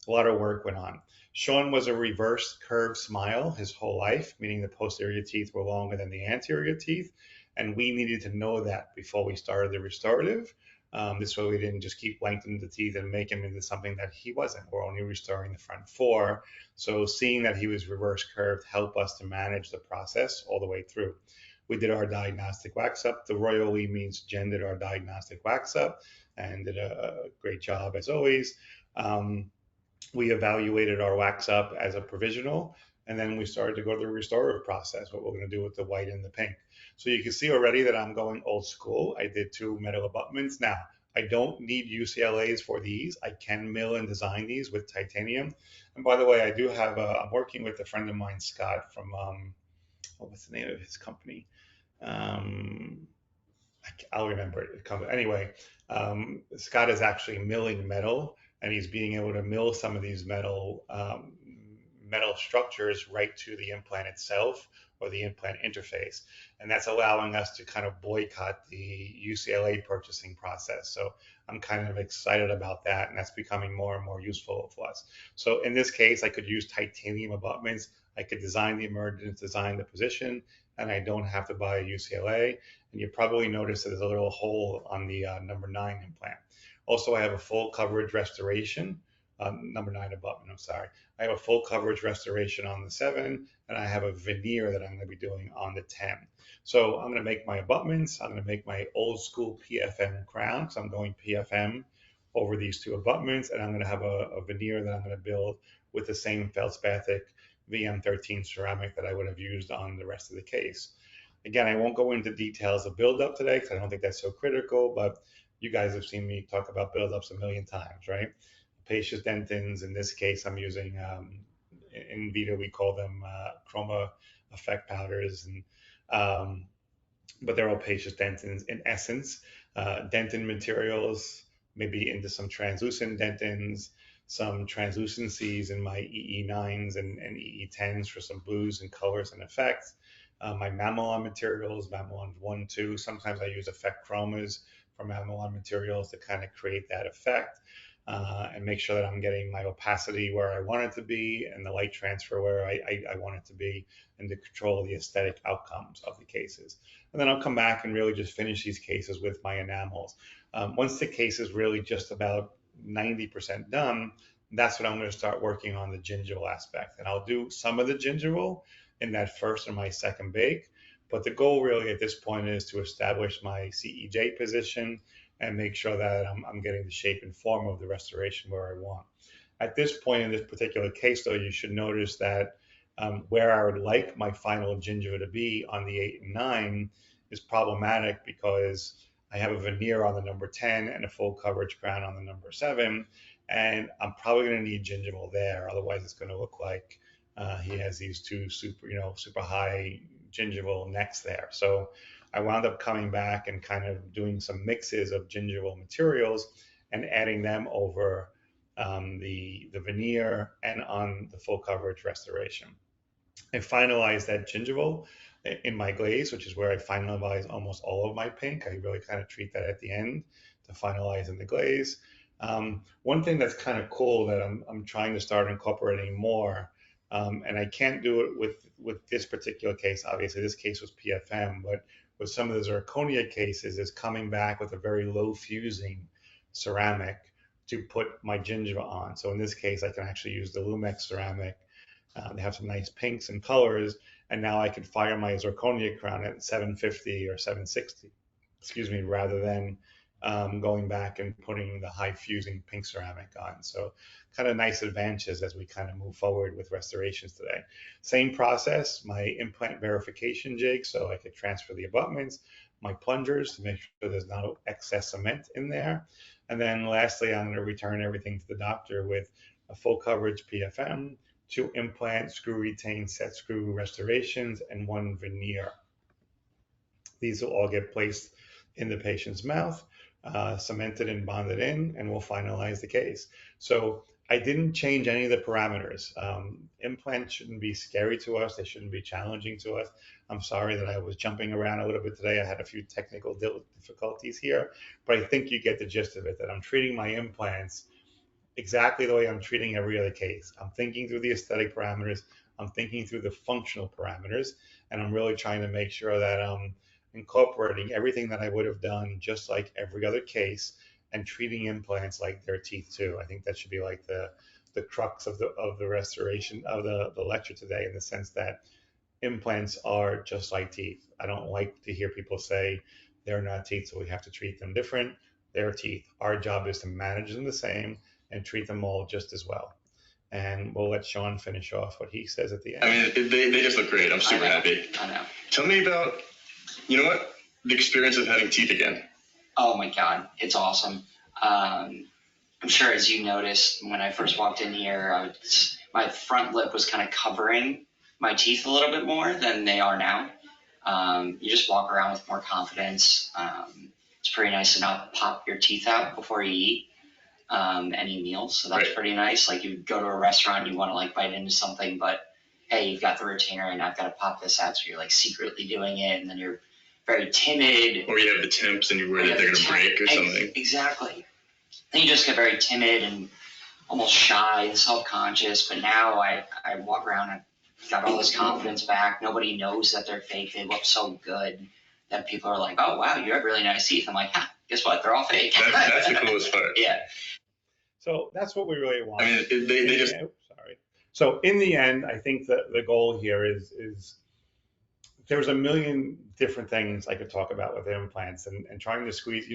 a lot of work went on. Sean was a reverse curved smile his whole life, meaning the posterior teeth were longer than the anterior teeth, and we needed to know that before we started the restorative. This way we didn't just keep lengthening the teeth and make him into something that he wasn't. We're only restoring the front four. So seeing that he was reverse curved helped us to manage the process all the way through. We did our diagnostic wax up. The Royal We means Jen did our diagnostic wax up and did a great job as always. We evaluated our wax up as a provisional, and then we started to go to the restorative process, what we're going to do with the white and the pink. So you can see already that I'm going old school. I did 2 metal abutments. Now, I don't need UCLAs for these. I can mill and design these with titanium. And by the way, I do have, I'm working with a friend of mine, Scott, from, what's the name of his company? I'll remember it. Anyway, Scott is actually milling metal, and he's being able to mill some of these metal structures right to the implant itself or the implant interface, and that's allowing us to kind of boycott the UCLA purchasing process. So I'm kind of excited about that, and that's becoming more and more useful for us. So in this case, I could use titanium abutments. I could design the emergence, design the position, and I don't have to buy a UCLA. And you probably notice that there's a little hole on the number 9 implant. Also, I have a full coverage restoration, number 9 abutment, I'm sorry. I have a full coverage restoration on the 7, and I have a veneer that I'm going to be doing on the 10. So I'm going to make my abutments. I'm going to make my old school PFM crown, because I'm going PFM over these 2 abutments, and I'm going to have a veneer that I'm going to build with the same feldspathic VM13 ceramic that I would have used on the rest of the case. Again, I won't go into details of buildup today because I don't think that's so critical, but you guys have seen me talk about buildups a million times, right? Pacious dentins, in this case, I'm using, in VITA, we call them chroma effect powders, and but they're all pacious dentins in essence. Dentin materials, maybe into some translucent dentins, some translucencies in my EE9s and EE10s for some blues and colors and effects. My mamelon materials, mamelon 1, 2. Sometimes I use effect chromas for mamelon materials to kind of create that effect and make sure that I'm getting my opacity where I want it to be and the light transfer where I want it to be, and to control the aesthetic outcomes of the cases. And then I'll come back and really just finish these cases with my enamels. Once the case is really just about 90% done, that's when I'm going to start working on the gingival aspect. And I'll do some of the gingival in that first or my second bake. But the goal really at this point is to establish my CEJ position and make sure that I'm getting the shape and form of the restoration where I want. At this point in this particular case, though, you should notice that where I would like my final gingiva to be on the 8 and 9 is problematic because I have a veneer on the number 10 and a full coverage crown on the number 7, and I'm probably going to need gingival there. Otherwise, it's going to look like he has these 2 super high gingival necks there. So I wound up coming back and kind of doing some mixes of gingival materials and adding them over the veneer and on the full coverage restoration. I finalized that gingival in my glaze, which is where I finalize almost all of my pink. I really kind of treat that at the end to finalize in the glaze. One thing that's kind of cool that I'm trying to start incorporating more, and I can't do it with this particular case. Obviously, this case was PFM, but with some of the zirconia cases is coming back with a very low fusing ceramic to put my gingiva on. So in this case, I can actually use the Lumex ceramic. They have some nice pinks and colors, and now I can fire my zirconia crown at 750 or 760, excuse me, rather than going back and putting the high fusing pink ceramic on. So kind of nice advantages as we kind of move forward with restorations today. Same process, my implant verification jig, so I could transfer the abutments, my plungers to make sure there's no excess cement in there. And then lastly, I'm going to return everything to the doctor with a full coverage PFM, 2 implant screw retain set screw restorations, and 1 veneer. These will all get placed in the patient's mouth, cemented and bonded in, and we'll finalize the case. So I didn't change any of the parameters. Implants shouldn't be scary to us. They shouldn't be challenging to us. I'm sorry that I was jumping around a little bit today. I had a few technical difficulties here, but I think you get the gist of it, that I'm treating my implants exactly the way I'm treating every other case. I'm thinking through the aesthetic parameters. I'm thinking through the functional parameters, and I'm really trying to make sure that I'm incorporating everything that I would have done just like every other case, and treating implants like their teeth too. I think that should be like the crux of the restoration of the lecture today, in the sense that implants are just like teeth. I don't like to hear people say they're not teeth, so we have to treat them different. They're teeth. Our job is to manage them the same and treat them all just as well. And we'll let Sean finish off what he says at the end. I mean, they just look great. I'm super happy. I know. Tell me about, you know what, the experience of having teeth again. Oh my God, it's awesome. I'm sure as you noticed when I first walked in here, my front lip was kind of covering my teeth a little bit more than they are now. You just walk around with more confidence. It's pretty nice to not pop your teeth out before you eat any meals, so that's pretty nice. Like, you go to a restaurant, you want to like bite into something, but hey, you've got the retainer and I've got to pop this out, so you're like secretly doing it, and then you're very timid. Or you have the temps and you're worried that they're going to break or something. Exactly. And you just get very timid and almost shy and self-conscious, but now I walk around and got all this confidence back. Nobody knows that they're fake. They look so good that people are like, oh wow, you have really nice teeth. I'm like, guess what? They're all fake. That's the coolest part. Yeah. So that's what we really want. I mean, they just... Sorry. So in the end, I think that the goal here is there's a million different things I could talk about with implants, and trying to squeeze,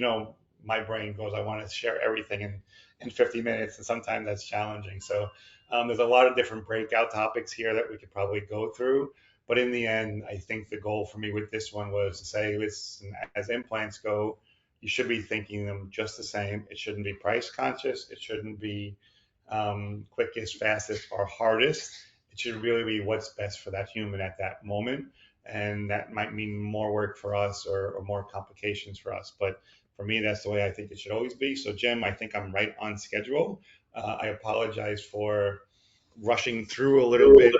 my brain goes, I want to share everything in 50 minutes, and sometimes that's challenging. So there's a lot of different breakout topics here that we could probably go through. But in the end, I think the goal for me with this one was to say, listen, as implants go, you should be thinking them just the same. It shouldn't be price conscious. It shouldn't be quickest, fastest, or hardest. It should really be what's best for that human at that moment. And that might mean more work for us or more complications for us. But for me, that's the way I think it should always be. So, Jim, I think I'm right on schedule. I apologize for rushing through a little bit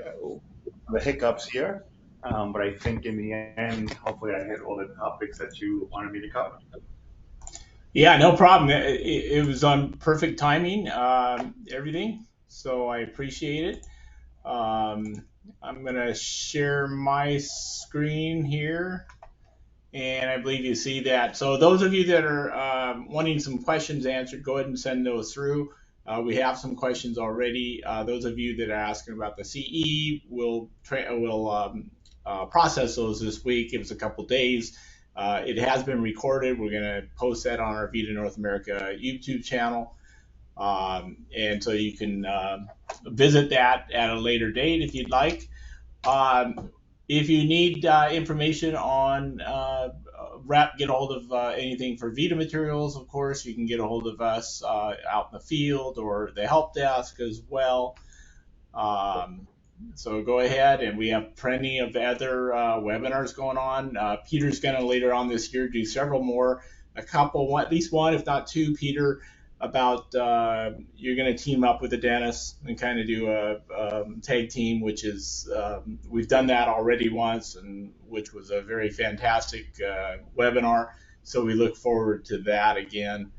the hiccups here. But I think in the end, hopefully I hit all the topics that you wanted me to cover. Yeah, no problem. It was on perfect timing, everything. So I appreciate it. I'm going to share my screen here. And I believe you see that. So those of you that are wanting some questions answered, go ahead and send those through. We have some questions already. Those of you that are asking about the CE, we'll process those this week. Give us a couple days. It has been recorded. We're going to post that on our VITA North America YouTube channel. And so you can visit that at a later date if you'd like. If you need information on get a hold of anything for VITA materials, of course, you can get a hold of us out in the field or the help desk as well. So go ahead, and we have plenty of other webinars going on. Peter's going to later on this year do several more, at least one, if not two, Peter, about you're going to team up with a dentist and kind of do a tag team, which is we've done that already once, and which was a very fantastic webinar. So we look forward to that again.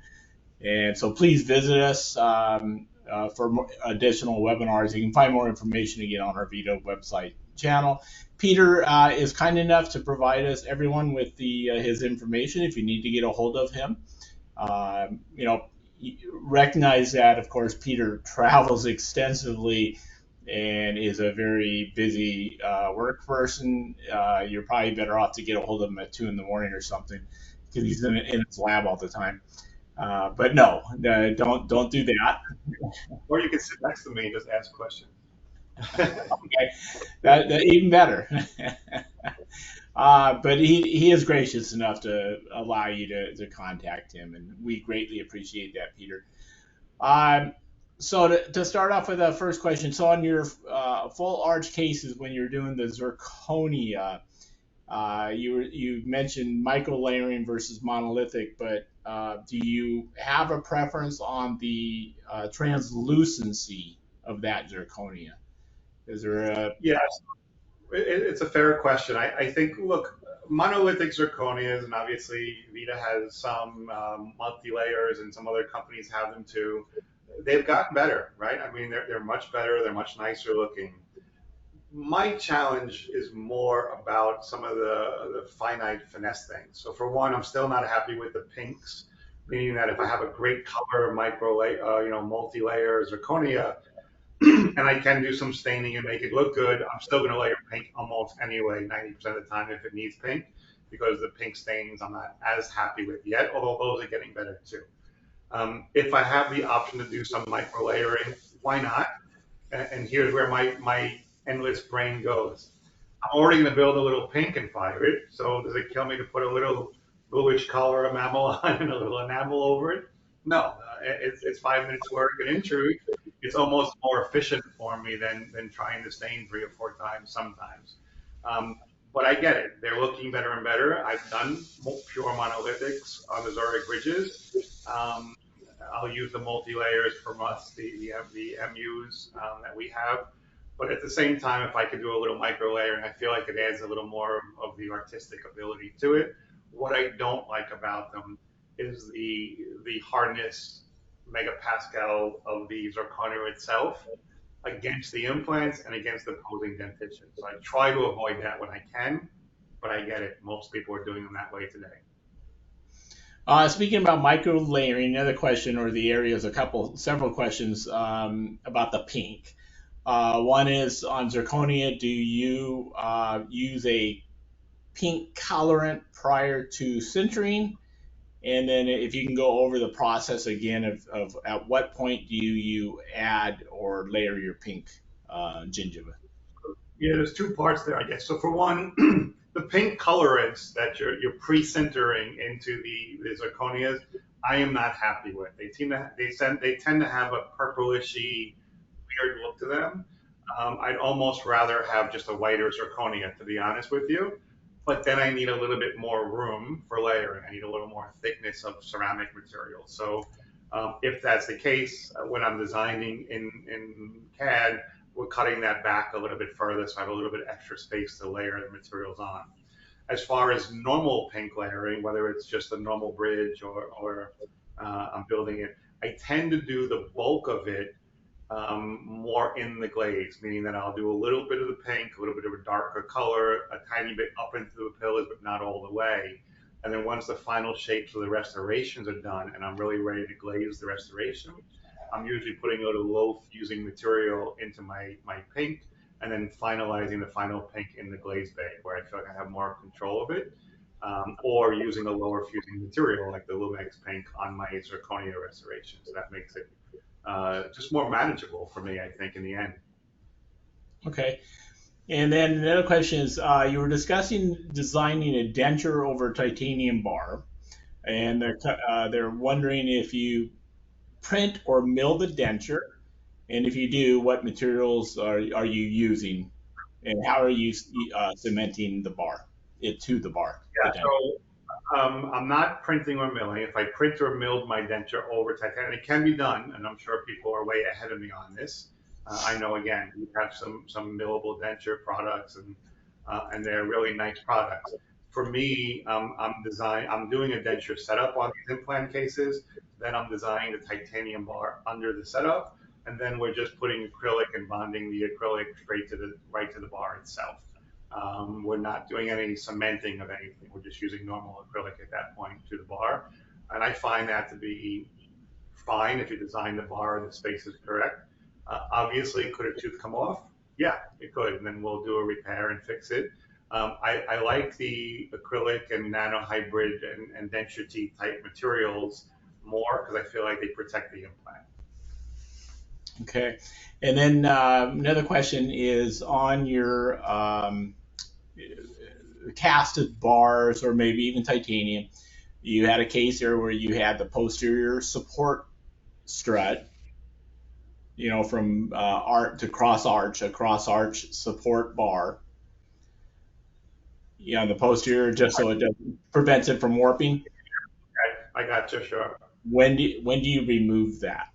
And so please visit us for additional webinars. You can find more information again on our VITA website. channel. Peter is kind enough to provide us everyone with his information if you need to get a hold of him. You know, recognize that, of course, Peter travels extensively and is a very busy work person. You're probably better off to get a hold of him at 2 in the morning or something because he's in his lab all the time. But no, don't do that. Or you can sit next to me and just ask questions. Okay, that even better. But he is gracious enough to allow you to contact him, and we greatly appreciate that, Peter. So to start off with the first question, so on your full arch cases, when you're doing the zirconia, you mentioned micro layering versus monolithic, but do you have a preference on the translucency of that zirconia? Is there a Yes, it's a fair question. I think, look, monolithic zirconias, and obviously VITA has some multi-layers, and some other companies have them too. They've gotten better, right? I mean, they're much better. They're much nicer looking. My challenge is more about some of the finite finesse things. So for one, I'm still not happy with the pinks, meaning that if I have a great color micro, multi-layer zirconia, and I can do some staining and make it look good, I'm still going to layer pink almost anyway, 90% of the time if it needs pink, because the pink stains I'm not as happy with yet, although those are getting better too. If I have the option to do some micro layering, why not? And here's where my endless brain goes. I'm already going to build a little pink and fire it. So does it kill me to put a little bluish color enamel on and a little enamel over it? No, it's 5 minutes work. And in truth, it's almost more efficient for me than trying to stain 3 or 4 times sometimes. But I get it. They're looking better and better. I've done pure monolithics on the Zurich ridges. I'll use the multi-layers from us, the MUs that we have. But at the same time, if I could do a little micro layering, I feel like it adds a little more of the artistic ability to it. What I don't like about them is the hardness megapascal of the zirconia itself against the implants and against the posing dentition. So I try to avoid that when I can, but I get it. Most people are doing them that way today. Speaking about micro layering, another question, or the areas, several questions about the pink. One is on zirconia. Do you use a pink colorant prior to sintering? And then if you can go over the process again of at what point do you add or layer your pink gingiva? Yeah, there's two parts there, I guess. So for one, the pink colorants that you're pre-sintering into the zirconias, I am not happy with. They tend to have a purplishy, weird look to them. I'd almost rather have just a whiter zirconia, to be honest with you. But then I need a little bit more room for layering. I need a little more thickness of ceramic material. So if that's the case, when I'm designing in CAD, we're cutting that back a little bit further, so I have a little bit extra space to layer the materials on. As far as normal pink layering, whether it's just a normal bridge or I'm building it, I tend to do the bulk of it more in the glaze, meaning that I'll do a little bit of the pink, a little bit of a darker color, a tiny bit up into the pillars, but not all the way. And then once the final shapes of the restorations are done and I'm really ready to glaze the restoration, I'm usually putting a little low fusing material into my pink and then finalizing the final pink in the glaze bay where I feel like I have more control of it, or using a lower fusing material like the Lumex pink on my zirconia restoration. So that makes it just more manageable for me, I think, in the end. Okay. And then another question is, you were discussing designing a denture over titanium bar, and they're wondering if you print or mill the denture, and if you do, what materials are you using, and how are you cementing the bar to the bar? Yeah, The so I'm not printing or milling. If I print or milled my denture over titanium, it can be done, and I'm sure people are way ahead of me on this. I know, again, we have some millable denture products, and they're really nice products. For me, I'm doing a denture setup on these implant cases. Then I'm designing the titanium bar under the setup, and then we're just putting acrylic and bonding the acrylic right to the bar itself. We're not doing any cementing of anything. We're just using normal acrylic at that point to the bar, and I find that to be fine if you design the bar and the space is correct. Obviously, could a tooth come off? Yeah, it could, and then we'll do a repair and fix it. I like the acrylic and nanohybrid and denture teeth type materials more because I feel like they protect the implant. Okay. And then another question is on your casted bars or maybe even titanium. You had a case here where you had the posterior support strut, you know, from arch to cross arch, a cross arch support bar. You know, the posterior, just so it prevents it from warping. I got you, sure. When do you remove that?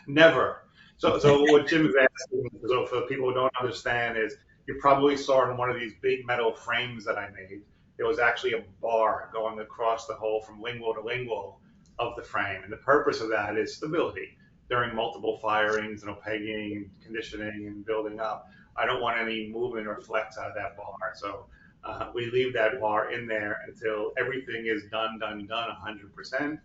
Never. So what Jim is asking, so for people who don't understand, is you probably saw in one of these big metal frames that I made, there was actually a bar going across the hole from lingual to lingual of the frame. And the purpose of that is stability during multiple firings, pegging and conditioning and building up. I don't want any movement or flex out of that bar. So we leave that bar in there until everything is done 100%.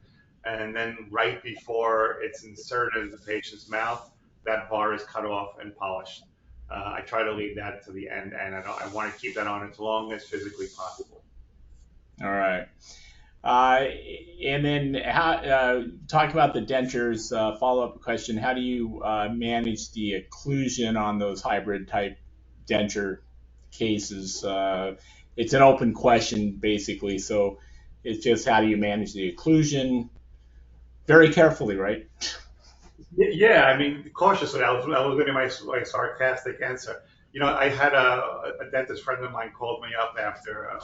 And then right before it's inserted in the patient's mouth, that bar is cut off and polished. I try to leave that to the end, and I want to keep that on as long as physically possible. All right. And then talking about the dentures, follow-up question, how do you manage the occlusion on those hybrid type denture cases? It's an open question, basically, so it's just how do you manage the occlusion very carefully, right? Yeah, I mean, cautiously. That was going to be my sarcastic answer. I had a dentist friend of mine called me up after a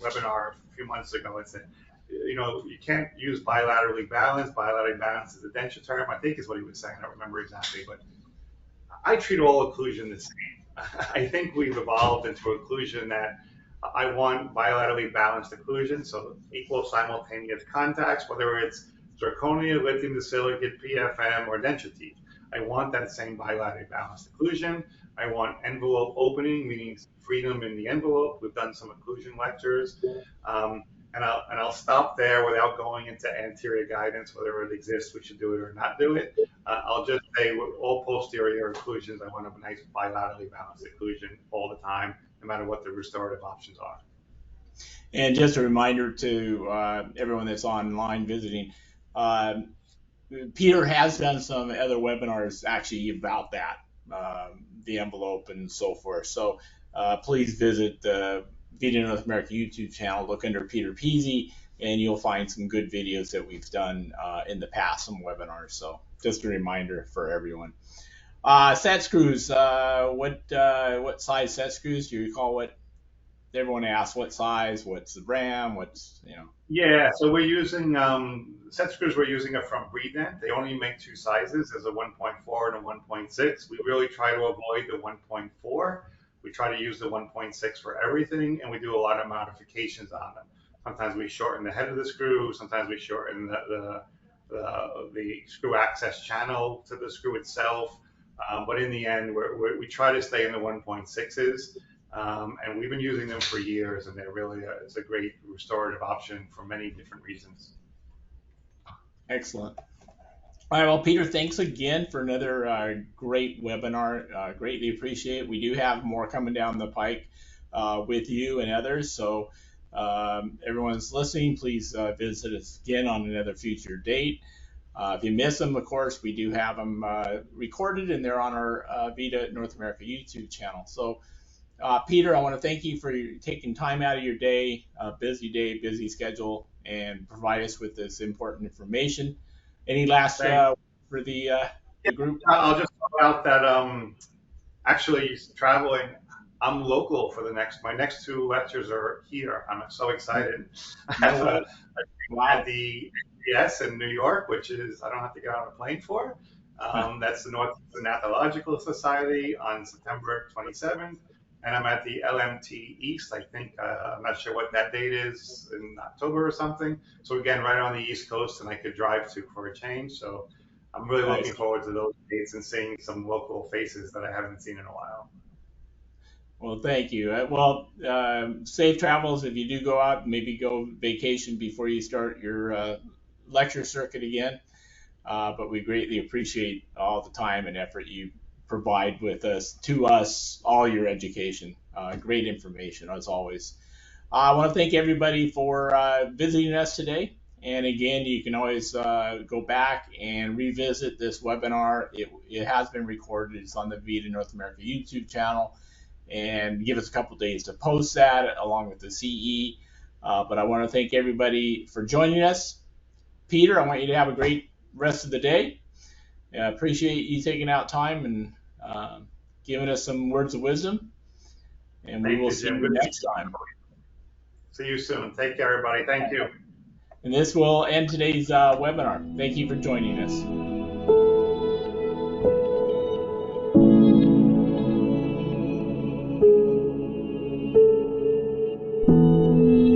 webinar a few months ago and said, you can't use bilaterally balanced. Bilaterally balanced is a denture term, I think is what he was saying. I don't remember exactly, but I treat all occlusion the same. I think we've evolved into occlusion that I want bilaterally balanced occlusion, so equal simultaneous contacts, whether it's zirconia, lithium disilicate, PFM, or denture teeth. I want that same bilaterally balanced occlusion. I want envelope opening, meaning freedom in the envelope. We've done some occlusion lectures. And I'll stop there without going into anterior guidance, whether it exists, we should do it or not do it. I'll just say with all posterior occlusions, I want a nice bilaterally balanced occlusion all the time, no matter what the restorative options are. And just a reminder to everyone that's online visiting, Peter has done some other webinars actually about that, the envelope and so forth. So please visit the VITA North America YouTube channel, look under Peter Peasy, and you'll find some good videos that we've done in the past, some webinars. So just a reminder for everyone. Set screws, what size set screws? Do you recall what everyone asks? What size? What's the brand? Yeah, so we're using set screws. We're using it from Breedent. They only make two sizes. There's a 1.4 and a 1.6. We really try to avoid the 1.4. We try to use the 1.6 for everything, and we do a lot of modifications on them. Sometimes we shorten the head of the screw. Sometimes we shorten the screw access channel to the screw itself. But in the end, we try to stay in the 1.6s. And we've been using them for years, and they're really it's a great restorative option for many different reasons. Excellent. All right, well, Peter, thanks again for another great webinar. Greatly appreciate it. We do have more coming down the pike with you and others. So everyone's listening, please visit us again on another future date. If you miss them, of course, we do have them recorded, and they're on our VITA North America YouTube channel. So Peter, I want to thank you for taking time out of your day, busy schedule, and provide us with this important information. Any last for the group? I'll just throw out that actually traveling, I'm local for my next two lectures are here. I'm so excited. Wow. At the NPS in New York, which is I don't have to get on a plane for. That's the Northeastern Ethological Society on September 27th. And I'm at the LMT East, I think, I'm not sure what that date is, in October or something. So again, right on the East Coast, and I could drive to for a change. So I'm really Nice. looking forward to those dates and seeing some local faces that I haven't seen in a while. Well, thank you. Safe travels if you do go out. Maybe go vacation before you start your lecture circuit again. But we greatly appreciate all the time and effort you provide with us, to us, all your education. Great information, as always. I want to thank everybody for visiting us today. And again, you can always go back and revisit this webinar. It has been recorded. It's on the VITA North America YouTube channel. And give us a couple days to post that along with the CE. But I want to thank everybody for joining us. Peter, I want you to have a great rest of the day. Appreciate you taking out time and giving us some words of wisdom. And we will see you next time. See you soon. Take care, everybody. Thank you. And this will end today's webinar. Thank you for joining us.